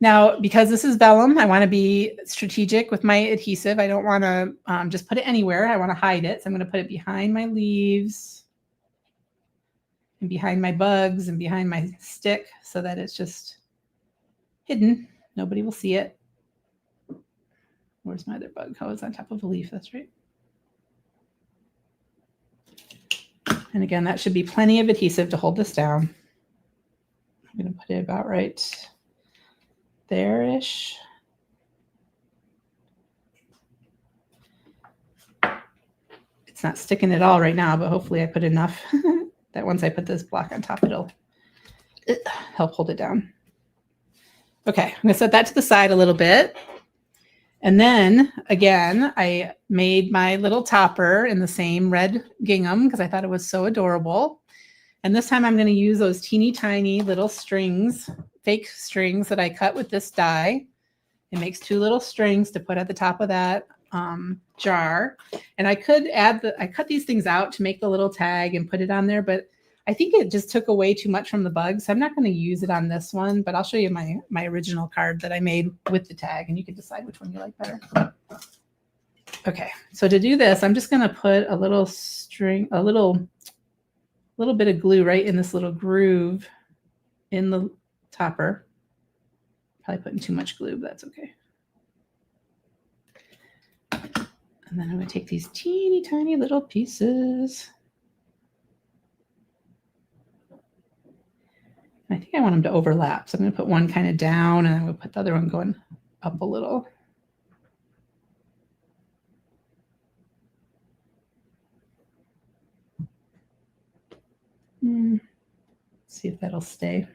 Now, because this is vellum, I want to be strategic with my adhesive. I don't want to just put it anywhere. I want to hide it. So I'm going to put it behind my leaves and behind my bugs and behind my stick so that it's just hidden. Nobody will see it. Where's my other bug? Oh, it's on top of a leaf. That's right. And again, that should be plenty of adhesive to hold this down. I'm going to put it about right there-ish. It's not sticking at all right now, but hopefully I put enough that once I put this block on top, it'll help hold it down. Okay, I'm going to set that to the side a little bit. And then, again, I made my little topper in the same red gingham because I thought it was so adorable. And this time I'm going to use those teeny tiny little strings, fake strings that I cut with this die. It makes 2 little strings to put at the top of that jar. And I could add I cut these things out to make the little tag and put it on there, but I think it just took away too much from the bugs. So I'm not going to use it on this one, but I'll show you my original card that I made with the tag and you can decide which one you like better. Okay, so to do this, I'm just going to put a little string, a little bit of glue right in this little groove in the topper. Probably putting too much glue, but that's okay. And then I'm going to take these teeny tiny little pieces. I think I want them to overlap. So I'm going to put one kind of down and I'm going to put the other one going up a little. See if that'll stay.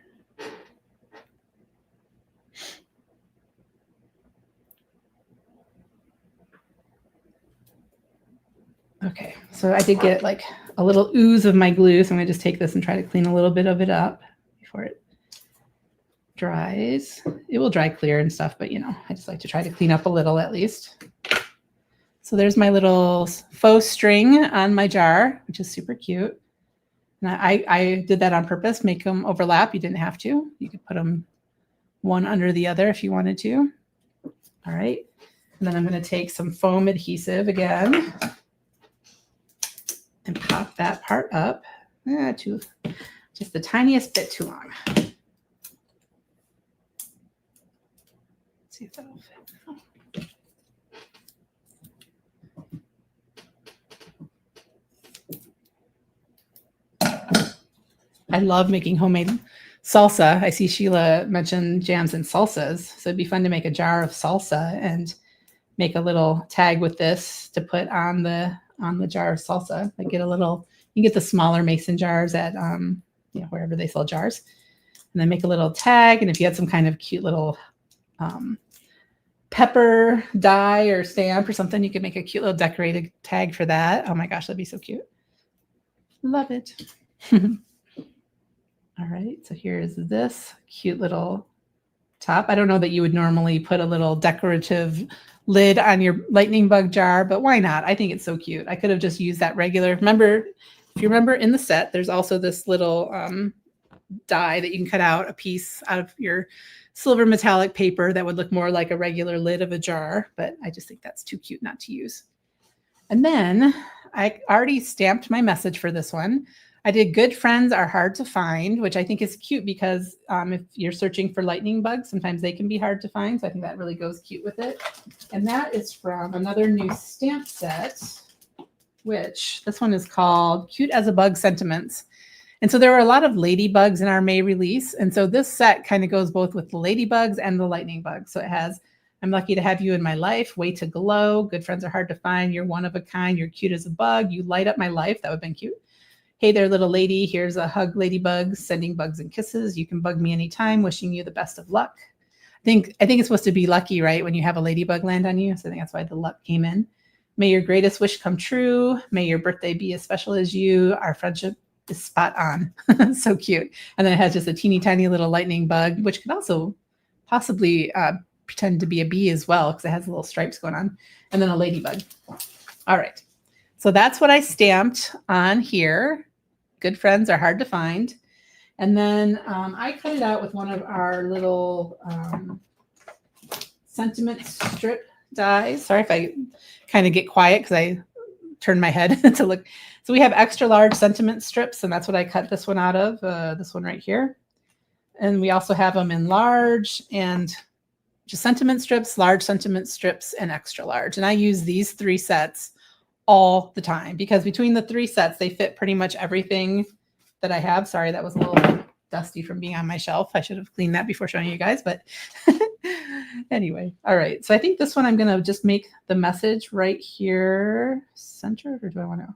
Okay, so I did get like a little ooze of my glue, so I'm going to just take this and try to clean a little bit of it up before it dries. It will dry clear and stuff, but you know, I just like to try to clean up a little at least. So there's my little faux string on my jar, which is super cute. And I did that on purpose, make them overlap. You didn't have to. You could put them one under the other if you wanted to. All right. And then I'm going to take some foam adhesive again and pop that part up. Just the tiniest bit too long. Let's see if that'll fit. I love making homemade salsa. I see Sheila mentioned jams and salsas. So it'd be fun to make a jar of salsa and make a little tag with this to put on the jar of salsa. I get a little, you can get the smaller mason jars at wherever they sell jars. And then make a little tag. And if you had some kind of cute little pepper die or stamp or something, you could make a cute little decorated tag for that. Oh my gosh, that'd be so cute. Love it. All right, so here's this cute little top. I don't know that you would normally put a little decorative lid on your lightning bug jar, but why not? I think it's so cute. I could have just used that regular. Remember, if you remember in the set, there's also this little die that you can cut out a piece out of your silver metallic paper that would look more like a regular lid of a jar, but I just think that's too cute not to use. And then I already stamped my message for this one. I did good friends are hard to find, which I think is cute because if you're searching for lightning bugs, sometimes they can be hard to find. So I think that really goes cute with it. And that is from another new stamp set, which this one is called Cute as a Bug Sentiments. And so there are a lot of ladybugs in our May release. And so this set kind of goes both with the ladybugs and the lightning bugs. So it has, I'm lucky to have you in my life, way to glow, good friends are hard to find, you're one of a kind, you're cute as a bug, you light up my life. That would have been cute. Hey there, little lady. Here's a hug, ladybug, sending bugs and kisses. You can bug me anytime. Wishing you the best of luck. I think it's supposed to be lucky, right? When you have a ladybug land on you. So I think that's why the luck came in. May your greatest wish come true. May your birthday be as special as you. Our friendship is spot on. So cute. And then it has just a teeny tiny little lightning bug, which could also possibly pretend to be a bee as well, because it has little stripes going on. And then a ladybug. All right. So that's what I stamped on here. Good friends are hard to find. And then I cut it out with one of our little sentiment strip dies. Sorry if I kind of get quiet because I turned my head to look. So we have extra large sentiment strips, and that's what I cut this one out of, this one right here. And we also have them in large and just sentiment strips, large sentiment strips, and extra large. And I use these 3 sets all the time because between the 3 sets, they fit pretty much everything that I have. Sorry, that was a little dusty from being on my shelf. I should have cleaned that before showing you guys, but anyway. All right. So I think this one, I'm going to just make the message right here centered, or do I want to?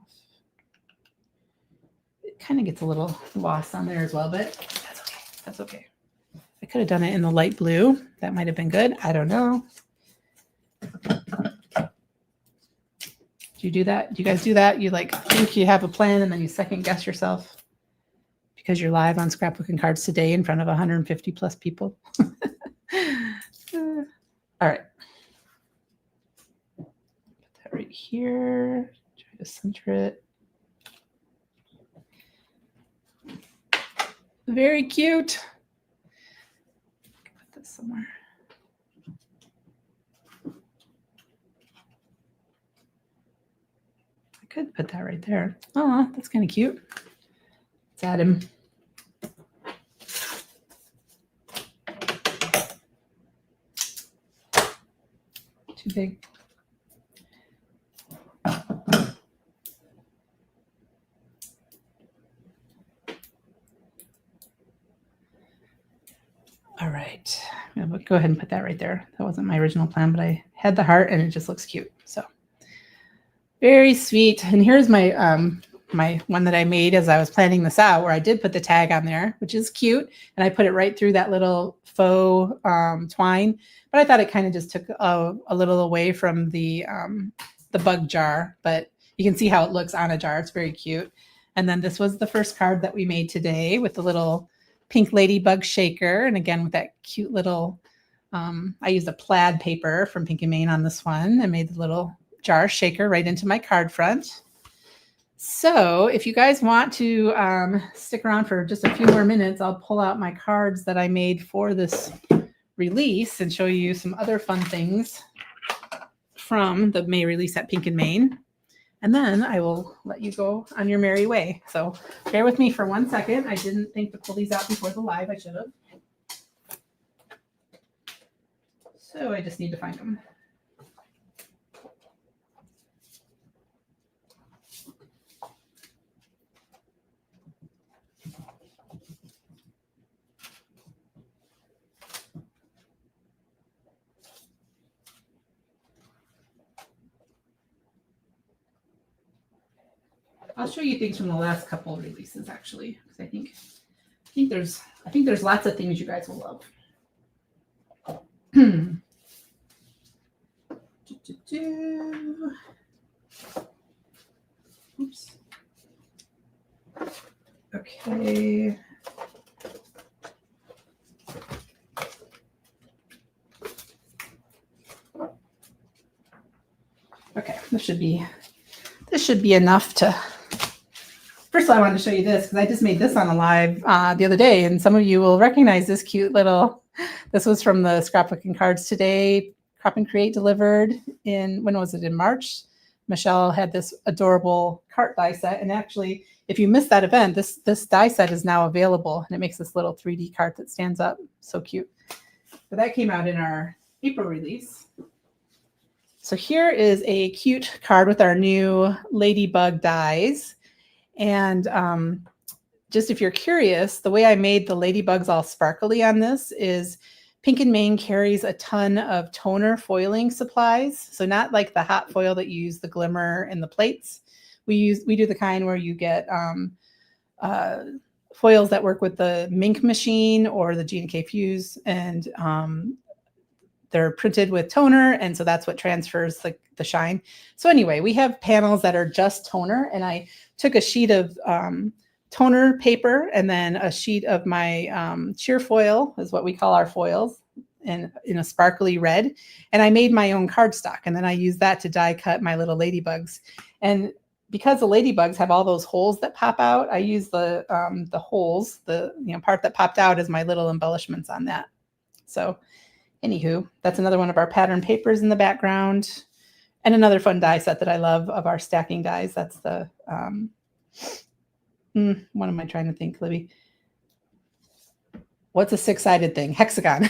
It kind of gets a little lost on there as well, but that's okay. That's okay. I could have done it in the light blue. That might have been good. I don't know. Do you do that? Do you guys do that? You like think you have a plan and then you second guess yourself because you're live on Scrapbooking Cards today in front of 150 plus people. All right. Put that right here. Try to center it. Very cute. Put this somewhere. Could put that right there. Oh, that's kind of cute. Let's add him. Too big. All right. I'm going to go ahead and put that right there. That wasn't my original plan, but I had the heart and it just looks cute. So. Very sweet. And here's my my one that I made as I was planning this out, where I did put the tag on there, which is cute. And I put it right through that little faux twine. But I thought it kind of just took a little away from the bug jar. But you can see how it looks on a jar. It's very cute. And then this was the first card that we made today with the little pink ladybug shaker. And again, with that cute little, I used a plaid paper from Pink and Main on this one. I made the little jar shaker right into my card front. So if you guys want to stick around for just a few more minutes, I'll pull out my cards that I made for this release and show you some other fun things from the May release at Pink and Main. And then I will let you go on your merry way. So bear with me for 1 second. I didn't think to pull these out before the live. I should have. So I just need to find them. I'll show you things from the last couple of releases, actually, because I think there's lots of things you guys will love. Oops. Okay. Okay, this should be enough to. First of all, I wanted to show you this because I just made this on a live the other day, and some of you will recognize this cute little. This was from the Scrapbooking Cards Today Crop and Create delivered in, when was it, in March? Michelle had this adorable cart die set, and actually, if you missed that event, this die set is now available, and it makes this little 3D cart that stands up. So cute. But that came out in our April release. So here is a cute card with our new Ladybug dies. And just if you're curious, the way I made the ladybugs all sparkly on this is Pink and Main carries a ton of toner foiling supplies. So not like the hot foil that you use the glimmer and the plates. We do the kind where you get foils that work with the Mink machine or the G&K Fuse, and they're printed with toner, and so that's what transfers the shine. So anyway, we have panels that are just toner, and I took a sheet of toner paper and then a sheet of my sheer foil, is what we call our foils, and in a sparkly red. And I made my own cardstock, and then I used that to die cut my little ladybugs. And because the ladybugs have all those holes that pop out, I use the holes, the part that popped out as my little embellishments on that. So Anywho, that's another one of our pattern papers in the background. And another fun die set that I love of our stacking dies. That's the, what am I trying to think, Libby? What's a 6-sided thing? Hexagon.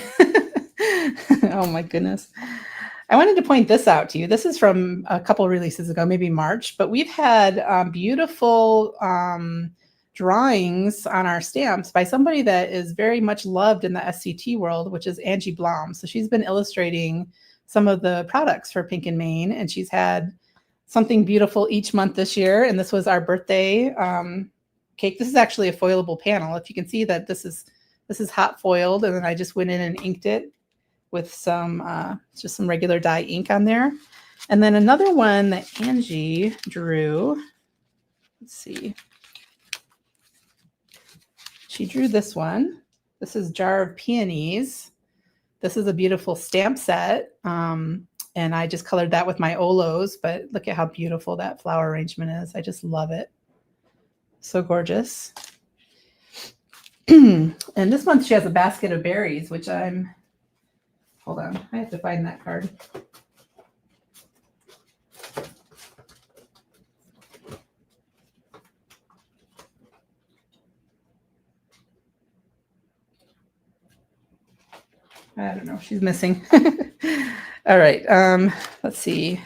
Oh my goodness. I wanted to point this out to you. This is from a couple releases ago, maybe March, but we've had beautiful drawings on our stamps by somebody that is very much loved in the SCT world, which is Angie Blom. So she's been illustrating some of the products for Pink and Main, and she's had something beautiful each month this year. And this was our birthday cake. This is actually a foilable panel. If you can see that this is hot foiled, and then I just went in and inked it with some just some regular dye ink on there. And then another one that Angie drew. Let's see. She drew this one. This is Jar of Peonies. This is a beautiful stamp set. And I just colored that with my Olos, but look at how beautiful that flower arrangement is. I just love it. So gorgeous. And this month she has a basket of berries, which hold on, I have to find that card. I don't know, she's missing. All right, let's see.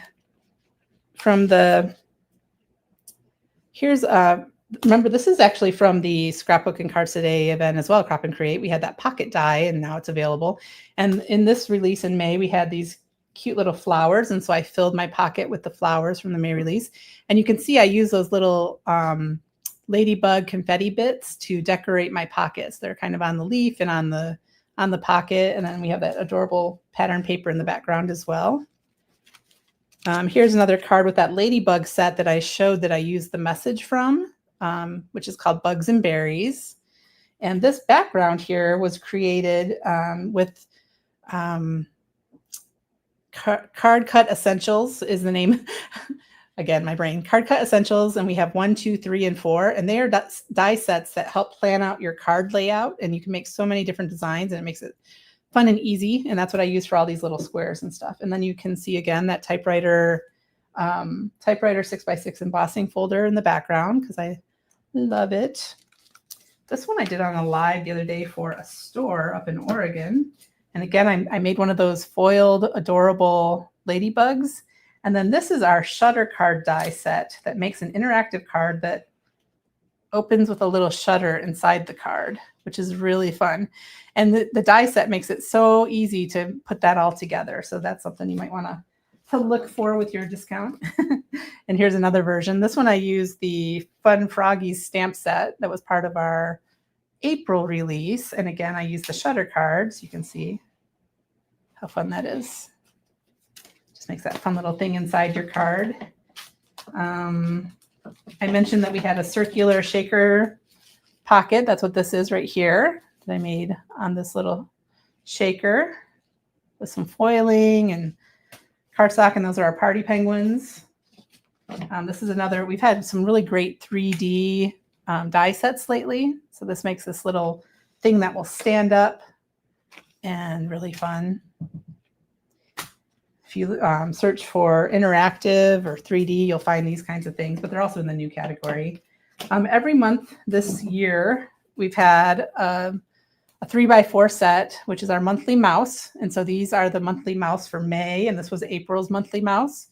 Remember, this is actually from the Scrapbook and Cards Today event as well, Crop and Create. We had that pocket die, and now it's available. And in this release in May, we had these cute little flowers, and so I filled my pocket with the flowers from the May release. And you can see I use those little ladybug confetti bits to decorate my pockets. They're kind of on the leaf and on the pocket, and then we have that adorable pattern paper in the background as well. Here's another card with that ladybug set that I showed that I used the message from, which is called Bugs and Berries. And this background here was created with Card Cut Essentials is the name. Again, my brain. Card Cut Essentials, and we have 1, 2, 3, and 4, and they are die sets that help plan out your card layout, and you can make so many different designs, and it makes it fun and easy. And that's what I use for all these little squares and stuff. And then you can see again that typewriter 6x6 embossing folder in the background because I love it. This one I did on a live the other day for a store up in Oregon. And again, I made one of those foiled adorable ladybugs. And then this is our shutter card die set that makes an interactive card that opens with a little shutter inside the card, which is really fun. And the die set makes it so easy to put that all together. So that's something you might want to look for with your discount. And here's another version. This one I used the Fun Froggies stamp set that was part of our April release. And again, I used the shutter cards. You can see how fun that is. Just makes that fun little thing inside your card. I mentioned that we had a circular shaker pocket. That's what this is right here that I made on this little shaker with some foiling and cardstock, and those are our party penguins. This is another, we've had some really great 3D die sets lately. So this makes this little thing that will stand up and really fun. If you search for interactive or 3D, you'll find these kinds of things, but they're also in the new category. Every month this year, we've had a 3x4 set, which is our monthly mouse. And so these are the monthly mouse for May, and this was April's monthly mouse.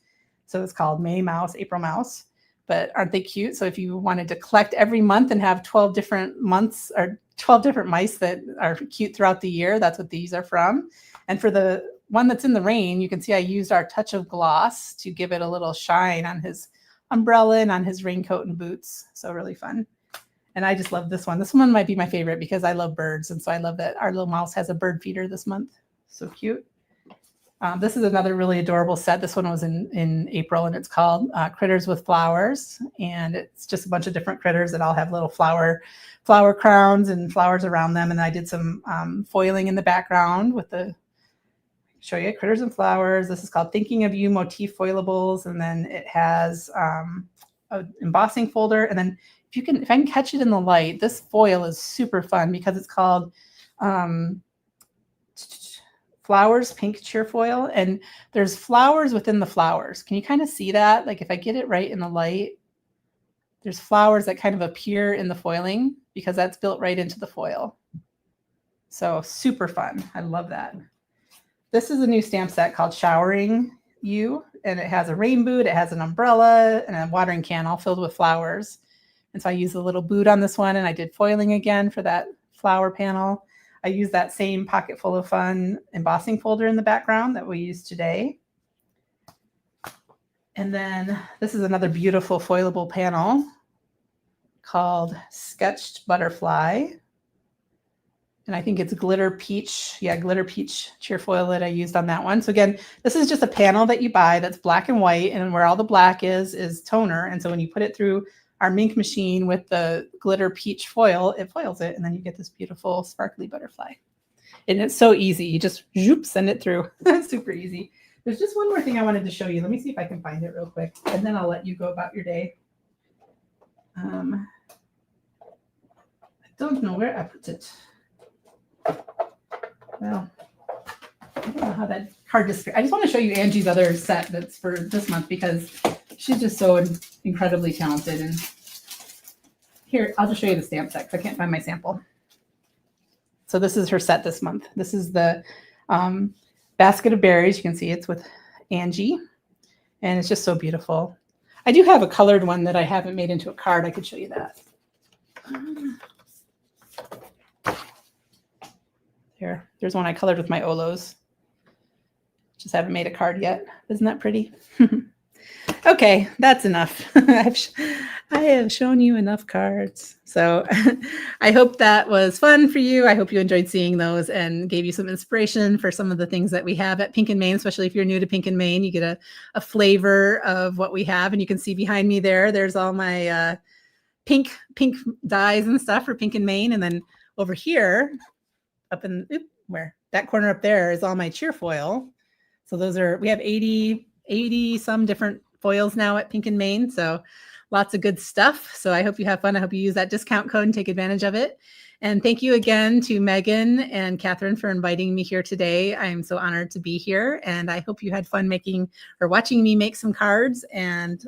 So it's called May Mouse, April Mouse. But aren't they cute? So if you wanted to collect every month and have 12 different months or 12 different mice that are cute throughout the year, that's what these are from. And for the one that's in the rain, you can see I used our touch of gloss to give it a little shine on his umbrella and on his raincoat and boots. So really fun. And I just love this one. This one might be my favorite because I love birds. And so I love that our little mouse has a bird feeder this month. So cute. This is another really adorable set. This one was in April, and it's called Critters with Flowers. And it's just a bunch of different critters that all have little flower crowns and flowers around them. And I did some foiling in the background with the, show you Critters and Flowers. This is called Thinking of You Motif Foilables. And then it has an embossing folder. And then if I can catch it in the light, this foil is super fun because it's called flowers pink cheer foil, and there's flowers within the flowers. Can you kind of see that? Like if I get it right in the light, there's flowers that kind of appear in the foiling because that's built right into the foil. So super fun. I love that. This is a new stamp set called Showering You, and it has a rain boot, it has an umbrella, and a watering can all filled with flowers. And so I used a little boot on this one, and I did foiling again for that flower panel. I used that same Pocket Full of Fun embossing folder in the background that we used today. And then this is another beautiful foilable panel called Sketched Butterfly. And I think it's glitter peach. Yeah, glitter peach cheer foil that I used on that one. So again, this is just a panel that you buy that's black and white, and where all the black is toner. And so when you put it through our Mink machine with the glitter peach foil, it foils it, and then you get this beautiful sparkly butterfly. And it's so easy. You just zoop, send it through. Super easy. There's just one more thing I wanted to show you. Let me see if I can find it real quick, and then I'll let you go about your day. I don't know where I put it. Well, I don't know how that card disappeared. I just want to show you Angie's other set that's for this month because she's just so incredibly talented. And here, I'll just show you the stamp set because I can't find my sample. So this is her set this month. This is the basket of berries. You can see it's with Angie, and it's just so beautiful. I do have a colored one that I haven't made into a card. I could show you that. There's one I colored with my Olos. Just haven't made a card yet. Isn't that pretty? Okay, that's enough. I have shown you enough cards. So I hope that was fun for you. I hope you enjoyed seeing those and gave you some inspiration for some of the things that we have at Pink and Main, especially if you're new to Pink and Main. You get a flavor of what we have. And you can see behind me there's all my pink dyes and stuff for Pink and Main. And then over here, up in where that corner up there is all my cheer foil. So we have 80 some different foils now at Pink and Main. So lots of good stuff. So I hope you have fun. I hope you use that discount code and take advantage of it. And thank you again to Megan and Catherine for inviting me here today. I'm so honored to be here. And I hope you had fun watching me make some cards. And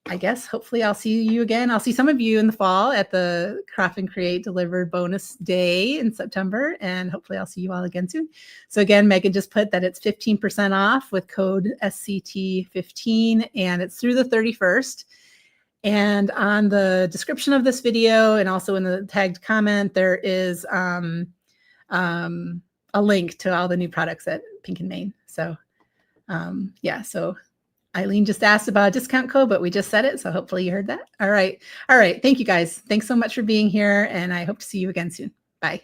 I guess hopefully I'll see you again. I'll see some of you in the fall at the Craft and Create Delivered bonus day in September. And hopefully I'll see you all again soon. So again, Megan just put that it's 15% off with code SCT15, and it's through the 31st. And on the description of this video and also in the tagged comment, there is a link to all the new products at Pink and Main. So yeah, so Eileen just asked about a discount code, but we just said it. So hopefully you heard that. All right. Thank you guys. Thanks so much for being here. And I hope to see you again soon. Bye.